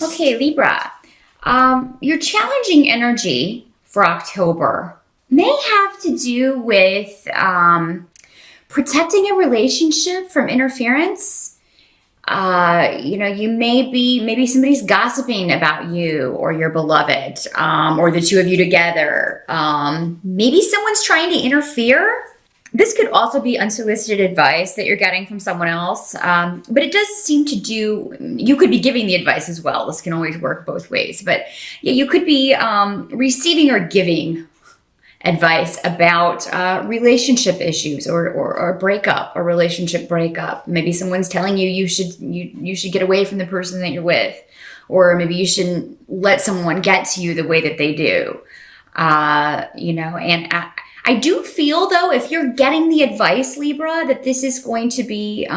Okay, Libra. Your challenging energy for October may have to do with protecting a relationship from interference. You maybe somebody's gossiping about you or your beloved, or the two of you together. Maybe someone's trying to interfere. This could also be unsolicited advice that you're getting from someone else, but it does seem to you could be giving the advice as well. This can always work both ways, but yeah, you could be receiving or giving advice about relationship issues or breakup, a relationship breakup. Maybe someone's telling you you should get away from the person that you're with, or maybe you shouldn't let someone get to you the way that they do. I do feel, though, if you're getting the advice, Libra, that this is going to be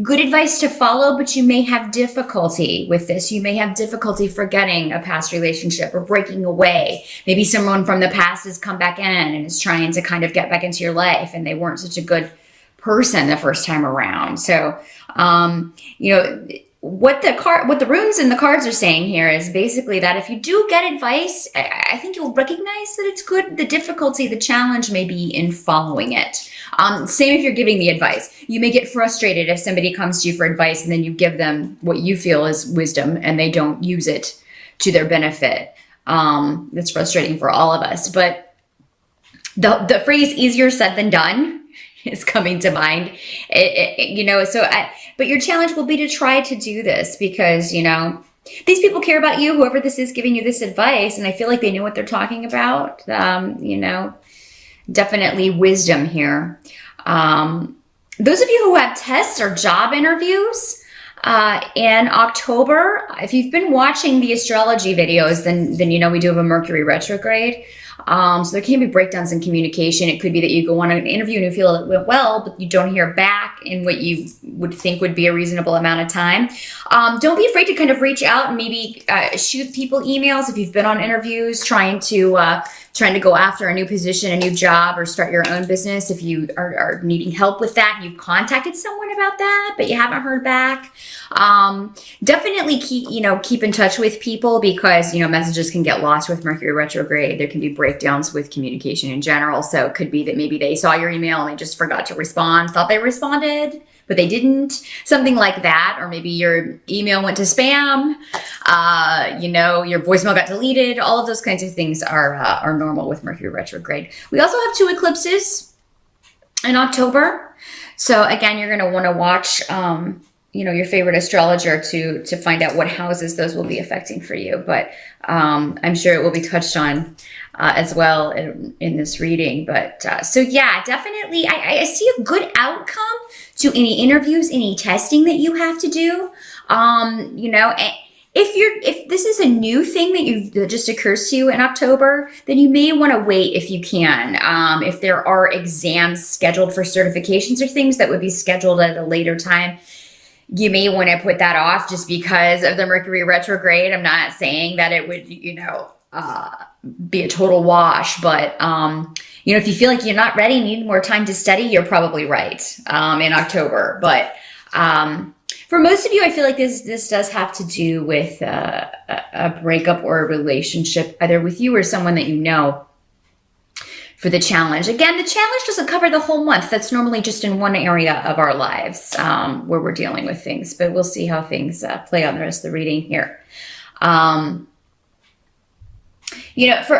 good advice to follow, but you may have difficulty with this. You may have difficulty forgetting a past relationship or breaking away. Maybe someone from the past has come back in and is trying to kind of get back into your life, and they weren't such a good person the first time around. So, what the runes and the cards are saying here is basically that if you do get advice, I think you'll recognize that it's good. The difficulty, the challenge may be in following it. Same if you're giving the advice. You may get frustrated if somebody comes to you for advice and then you give them what you feel is wisdom and they don't use it to their benefit. That's frustrating for all of us. But the phrase easier said than done is coming to mind. But your challenge will be to try to do this because, these people care about you, whoever this is giving you this advice, and I feel like they know what they're talking about. Definitely wisdom here. Those of you who have tests or job interviews in October, if you've been watching the astrology videos, then we do have a Mercury retrograde. So there can be breakdowns in communication. It could be that you go on an interview and you feel it went well, but you don't hear back in what you would think would be a reasonable amount of time. Don't be afraid to kind of reach out and maybe shoot people emails if you've been on interviews trying to go after a new position, a new job, or start your own business. If you are needing help with that, you've contacted someone about that, but you haven't heard back. Definitely keep in touch with people because, messages can get lost with Mercury retrograde. There can be breakdowns with communication in general. So it could be that maybe they saw your email and they just forgot to respond, thought they responded, but they didn't, something like that. Or maybe your email went to spam, your voicemail got deleted. All of those kinds of things are normal with Mercury retrograde. We also have 2 eclipses in October. So again, you're going to want to watch, your favorite astrologer to find out what houses those will be affecting for you. But I'm sure it will be touched on as well in this reading. But definitely, I see a good outcome to any interviews, any testing that you have to do. If this is a new thing that just occurs to you in October, then you may want to wait if you can. If there are exams scheduled for certifications or things that would be scheduled at a later time, you may want to put that off just because of the Mercury retrograde. I'm not saying that it would, be a total wash, but, if you feel like you're not ready, need more time to study, you're probably right, in October. But, for most of you, I feel like this does have to do with, a breakup or a relationship, either with you or someone that you know. For the challenge. Again, the challenge doesn't cover the whole month. That's normally just in one area of our lives where we're dealing with things, but we'll see how things play out the rest of the reading here. For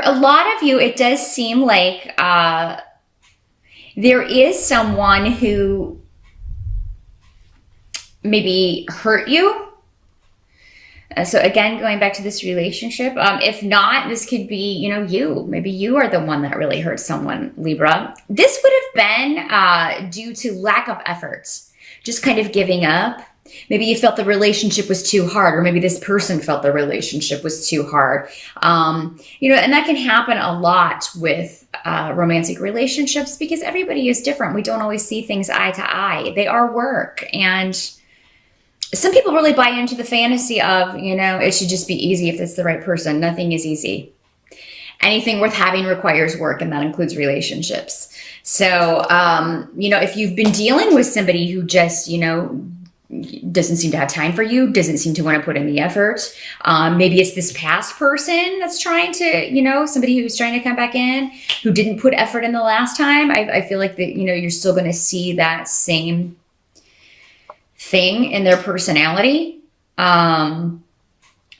a lot of you, it does seem like there is someone who maybe hurt you. So again, going back to this relationship, if not, this could be, you. Maybe you are the one that really hurt someone, Libra. This would have been due to lack of efforts, just kind of giving up. Maybe you felt the relationship was too hard, or maybe this person felt the relationship was too hard. And that can happen a lot with romantic relationships because everybody is different. We don't always see things eye to eye. They are work, and some people really buy into the fantasy of, it should just be easy if it's the right person. Nothing is easy. Anything worth having requires work, and that includes relationships. So, if you've been dealing with somebody who just, doesn't seem to have time for you, doesn't seem to want to put in the effort. Maybe it's this past person that's trying to, somebody who's trying to come back in, who didn't put effort in the last time. I feel like that, you're still going to see that same thing in their personality.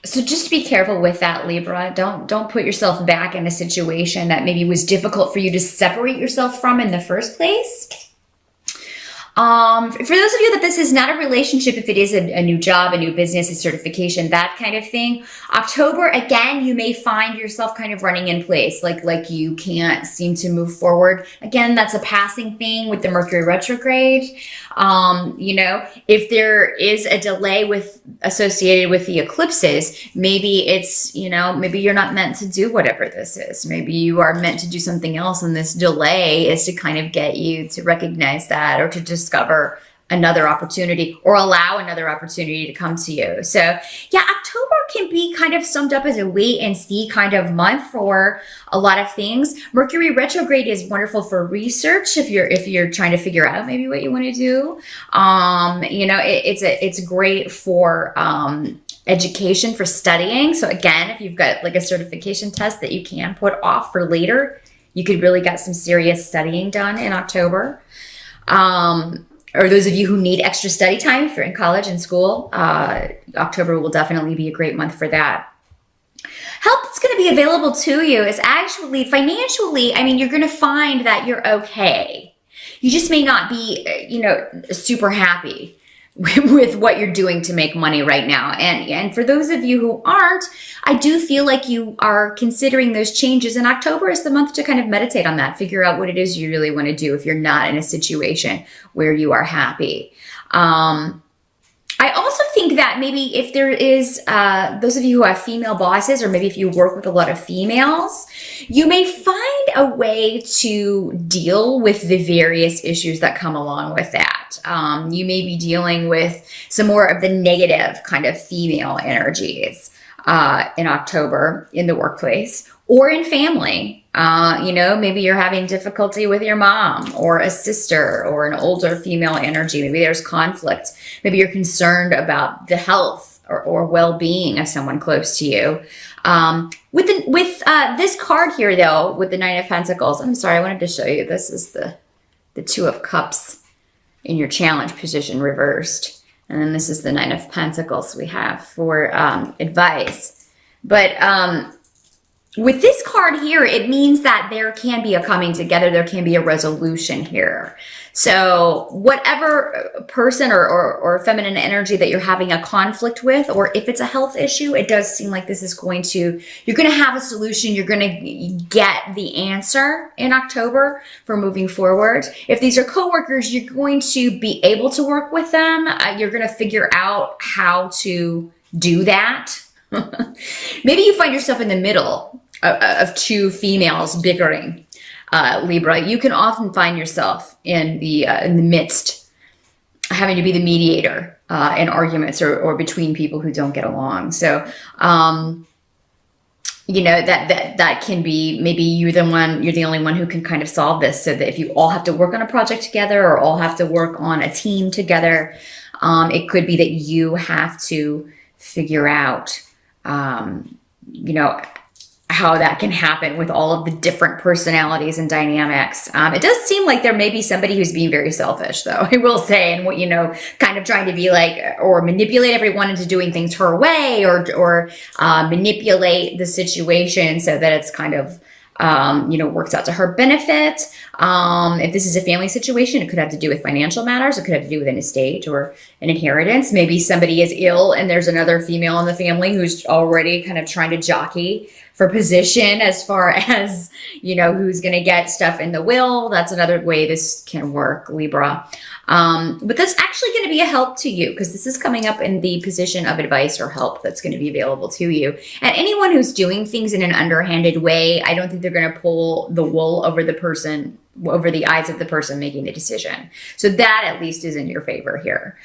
So just be careful with that, Libra. Don't put yourself back in a situation that maybe was difficult for you to separate yourself from in the first place. For those of you that this is not a relationship, if it is a new job, a new business, a certification, that kind of thing, October, again, you may find yourself kind of running in place, like you can't seem to move forward. Again, that's a passing thing with the Mercury retrograde. If there is a delay associated with the eclipses, maybe it's, maybe you're not meant to do whatever this is. Maybe you are meant to do something else, and this delay is to kind of get you to recognize that, or to discover another opportunity, or allow another opportunity to come to you. So yeah, October can be kind of summed up as a wait and see kind of month for a lot of things. Mercury retrograde is wonderful for research if you're trying to figure out maybe what you want to do. It's great for education, for studying. So again, if you've got like a certification test that you can put off for later, you could really get some serious studying done in October. Or those of you who need extra study time for in college and school, October will definitely be a great month for that. Help that's going to be available to you is actually financially, you're going to find that you're okay. You just may not be, super happy with what you're doing to make money right now. And for those of you who aren't, I do feel like you are considering those changes, and October is the month to kind of meditate on that, figure out what it is you really want to do if you're not in a situation where you are happy. I also think that maybe if there is, those of you who have female bosses, or maybe if you work with a lot of females, you may find a way to deal with the various issues that come along with that. You may be dealing with some more of the negative kind of female energies in October in the workplace or in family. Maybe you're having difficulty with your mom or a sister or an older female energy. Maybe there's conflict. Maybe you're concerned about the health or well-being of someone close to you. With this card here, though, with the Nine of Pentacles, I'm sorry, I wanted to show you. This is the Two of Cups in your challenge position reversed. And then this is the Nine of Pentacles we have for advice. But with this card here, it means that there can be a coming together. There can be a resolution here. So whatever person or feminine energy that you're having a conflict with, or if it's a health issue, it does seem like this is you're going to have a solution. You're going to get the answer in October for moving forward. If these are coworkers, you're going to be able to work with them. You're going to figure out how to do that. Maybe you find yourself in the middle of two females bickering, Libra. You can often find yourself in the midst, having to be the mediator in arguments or between people who don't get along. So, that can be, maybe you're the only one who can kind of solve this, so that if you all have to work on a project together or all have to work on a team together, it could be that you have to figure out, how that can happen with all of the different personalities and dynamics. It does seem like there may be somebody who's being very selfish, though, I will say, and kind of trying to be like, or manipulate everyone into doing things her way, or manipulate the situation so that it's kind of, works out to her benefit. If this is a family situation, it could have to do with financial matters. It could have to do with an estate or an inheritance. Maybe somebody is ill and there's another female in the family who's already kind of trying to jockey for position as far as, who's going to get stuff in the will. That's another way this can work, Libra. But that's actually going to be a help to you, because this is coming up in the position of advice or help that's going to be available to you. And anyone who's doing things in an underhanded way, I don't think they're going to pull the wool over the eyes of the person making the decision. So that at least is in your favor here.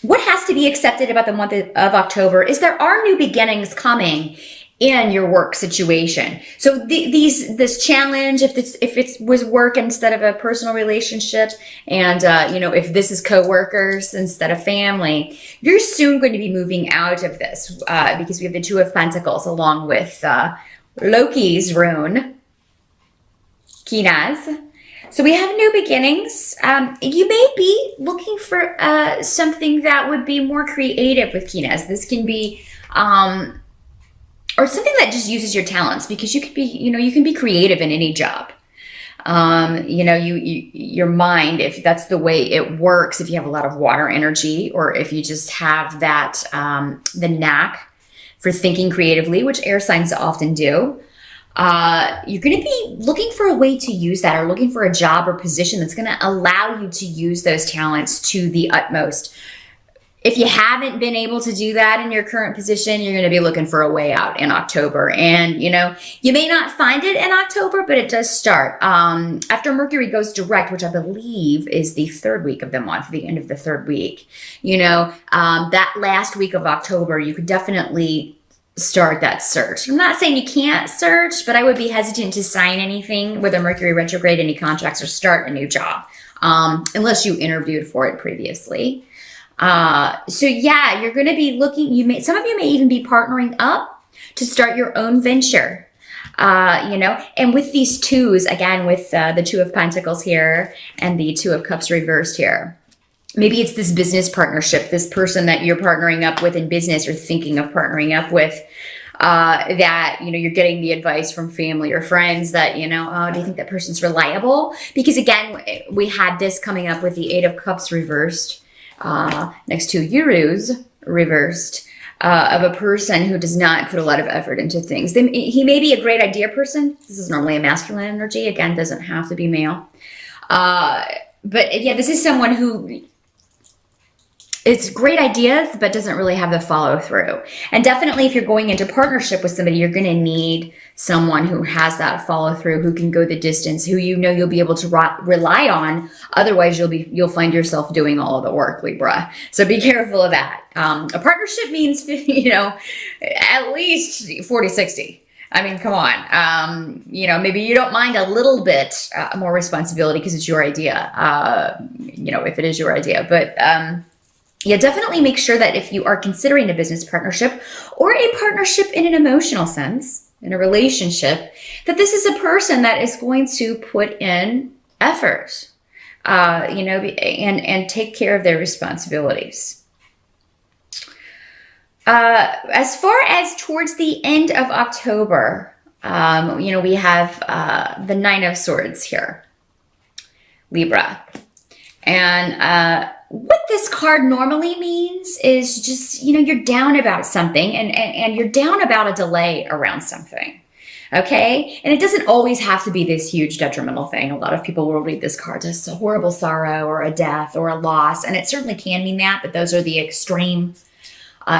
What has to be accepted about the month of October is there are new beginnings coming in your work situation. So this challenge, if it was work instead of a personal relationship, and if this is coworkers instead of family, you're soon going to be moving out of this because we have the Two of Pentacles along with Loki's rune, Kinas. So we have new beginnings. You may be looking for something that would be more creative with Kinas. This can be or something that just uses your talents, because you could be, you can be creative in any job. Your mind, if that's the way it works, if you have a lot of water energy, or if you just have that, the knack for thinking creatively, which air signs often do, you're going to be looking for a way to use that, or looking for a job or position that's going to allow you to use those talents to the utmost. If you haven't been able to do that in your current position, you're going to be looking for a way out in October. And, you may not find it in October, but it does start. After Mercury goes direct, which I believe is the third week of the month, the end of the third week, that last week of October, you could definitely start that search. I'm not saying you can't search, but I would be hesitant to sign anything with a Mercury retrograde, any contracts, or start a new job, unless you interviewed for it previously. So yeah, you're going to be looking, some of you may even be partnering up to start your own venture, and with these twos, again, with the Two of Pentacles here and the Two of Cups reversed here. Maybe it's this business partnership, this person that you're partnering up with in business or thinking of partnering up with, that, you're getting the advice from family or friends that, oh, do you think that person's reliable? Because again, we had this coming up with the Eight of Cups reversed. Next to Euros reversed, of a person who does not put a lot of effort into things. He may be a great idea person. This is normally a masculine energy. Again, doesn't have to be male. But yeah, this is someone who, it's great ideas, but doesn't really have the follow through. And definitely if you're going into partnership with somebody, you're going to need someone who has that follow through, who can go the distance, who you'll be able to rely on. Otherwise, you'll find yourself doing all of the work, Libra. So be careful of that. A partnership means, at least 40-60. I mean, come on. Maybe you don't mind a little bit more responsibility because it's your idea, if it is your idea. But yeah, definitely make sure that if you are considering a business partnership or a partnership in an emotional sense, in a relationship, that this is a person that is going to put in effort, and take care of their responsibilities. As far as towards the end of October, we have the Nine of Swords here, Libra. And what this card normally means is just, you're down about something, and you're down about a delay around something. Okay? And it doesn't always have to be this huge detrimental thing. A lot of people will read this card as a horrible sorrow or a death or a loss. And it certainly can mean that, but those are the extreme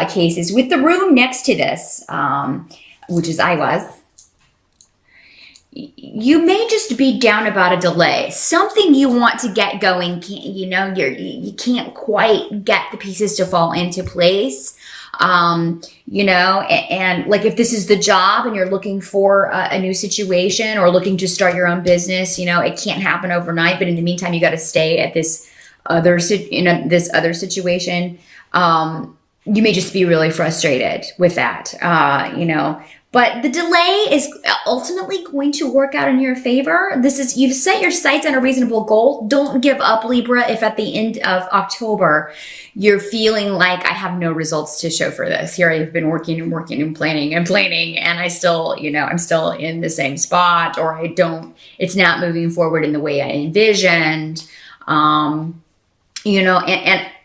cases. With the rune next to this, which is I was, you may just be down about a delay. Something you want to get going, you can't quite get the pieces to fall into place. And like if this is the job and you're looking for a new situation or looking to start your own business, it can't happen overnight. But in the meantime, you got to stay at this other situation. You may just be really frustrated with that, But the delay is ultimately going to work out in your favor. You've set your sights on a reasonable goal. Don't give up, Libra, if at the end of October, you're feeling like I have no results to show for this. Here I've been working and planning, and I still, I'm still in the same spot, or it's not moving forward in the way I envisioned. And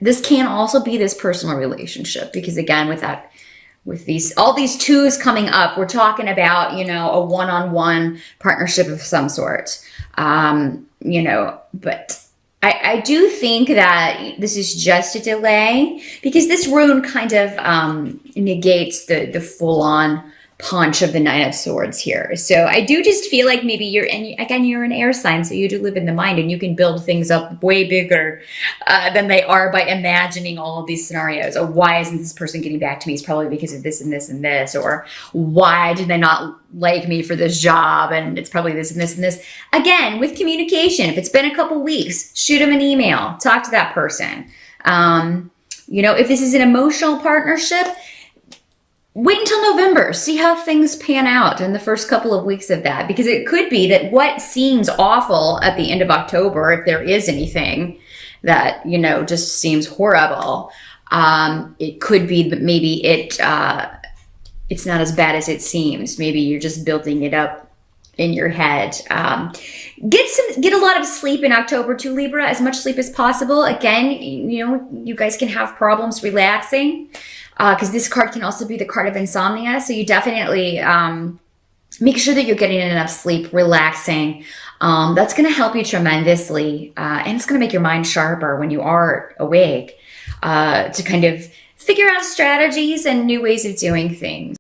this can also be this personal relationship, because again, with all these twos coming up, we're talking about, a one-on-one partnership of some sort, but I do think that this is just a delay, because this rune kind of negates the full-on punch of the Nine of Swords here. So I do just feel like maybe you're an air sign, so you do live in the mind, and you can build things up way bigger than they are by imagining all of these scenarios. Or why isn't this person getting back to me? It's probably because of this and this and this. Or why did they not like me for this job? And it's probably this and this and this. Again, with communication, if it's been a couple weeks, shoot them an email, talk to that person. You know, if this is an emotional partnership, wait until November, see how things pan out in the first couple of weeks of that, because it could be that what seems awful at the end of October, if there is anything that, you know, just seems horrible, it could be that maybe it's not as bad as it seems. Maybe you're just building it up in your head. Get a lot of sleep in October too, Libra, as much sleep as possible. Again, you know, you guys can have problems relaxing, because this card can also be the card of insomnia. So you definitely make sure that you're getting enough sleep, relaxing. That's going to help you tremendously. And it's going to make your mind sharper when you are awake, to kind of figure out strategies and new ways of doing things.